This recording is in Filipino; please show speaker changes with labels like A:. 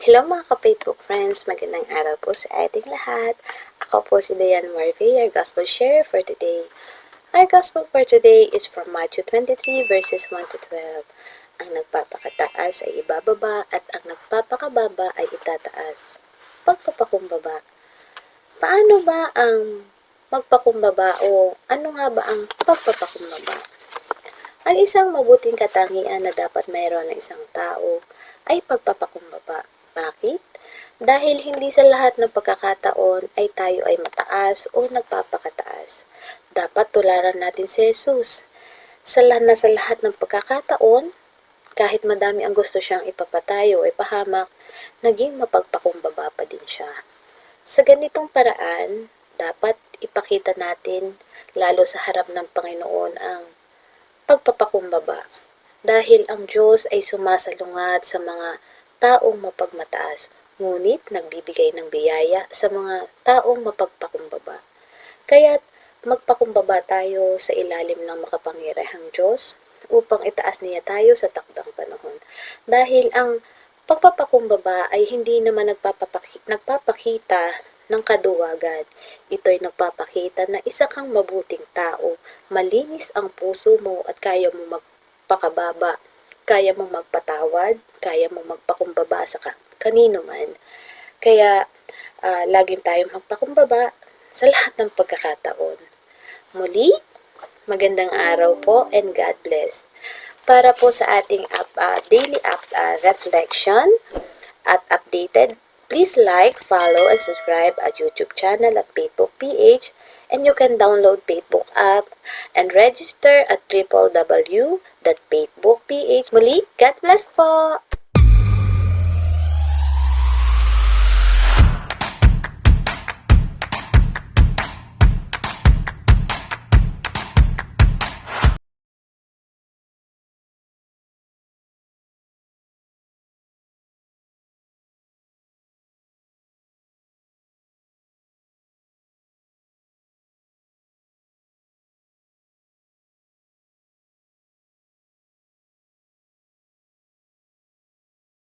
A: Hello mga ka-Facebook friends, magandang araw po sa ating lahat. Ako po si Dayan Murphy, your Gospel Share for today. Our Gospel for today is from Matthew 23 verses 1 to 12. Ang nagpapakataas ay ibababa at ang nagpapakababa ay itataas. Pagpapakumbaba. Paano ba ang magpakumbaba o ano nga ba ang pagpapakumbaba? Ang isang mabuting katangian na dapat mayroon ng isang tao ay pagpapakumbaba. Bakit? Dahil hindi sa lahat ng pagkakataon ay tayo ay mataas o nagpapakataas. Dapat tularan natin si Jesus. Sa lahat ng pagkakataon, kahit madami ang gusto siyang ipapatayo o ipahamak, naging mapagpakumbaba pa din siya. Sa ganitong paraan, dapat ipakita natin, lalo sa harap ng Panginoon, ang pagpapakumbaba. Dahil ang Diyos ay sumasalungat sa mga taong mapagmataas, ngunit nagbibigay ng biyaya sa mga taong mapagpakumbaba. Kaya't magpakumbaba tayo sa ilalim ng makapangyarihang Diyos upang itaas niya tayo sa takdang panahon. Dahil ang pagpapakumbaba ay hindi naman nagpapakita ng kaduwagan. Ito'y nagpapakita na isa kang mabuting tao, malinis ang puso mo at kaya mo magpakababa, kaya mo magpatawad, kaya mo magpakumbaba sa kanino man. Kaya laging tayong magpakumbaba sa lahat ng pagkakataon. Muli, magandang araw po and God bless. Para po sa ating daily reflection at updated, please like, follow, and subscribe our YouTube channel at Facebook PH, and you can download Facebook app and register at www.facebookph. Muli, God bless po!